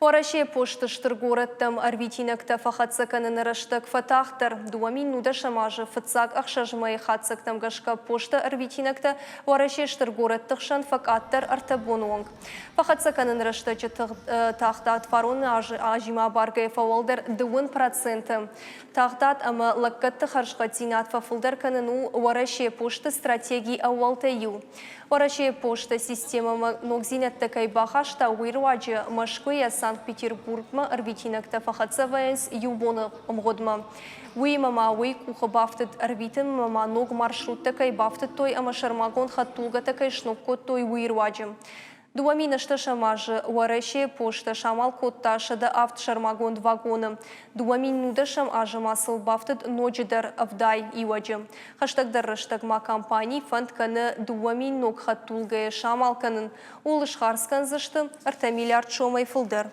Ораше поштыштыр городтым арвитинекті фахатсаканын ырыштык фатахтыр. Дуамин нуда шамажы фатсак ақшажмай хатсактам гашка пошта арвитинекті орашештыр городтықшан факаттыр артабонуанг. Фахатсаканын ырыштычы тахтат фаруны ажима баргай фавалдыр 2%. Тахтат ама лаккатты харшқатинат фафылдар каныну ораше пошта стратегии ауалтаю. Ораше пошта система ногзинетті кайбахашта уйруаджы Машкуя Санкт-Петербургма арвитинекті фахатсавайынс юбоны омғодма. Уй мама уй кухабафтыд арвитин мама ног маршрутты кайбафтыд той ама шармагон хаттулгата кайшнокко той уйруаджы. Дуаминышты шамажы ораше пошта шамал котташыды авт шармагон вагоны. Дуаминуды шам ажымасыл бафтыд ноджидар авдай иваджы. Хаштагдарыштагма компаний фонд каны дуамин ног хаттулгая шамал канын. Улыш харскан зышты артамилярд шомай фылдар.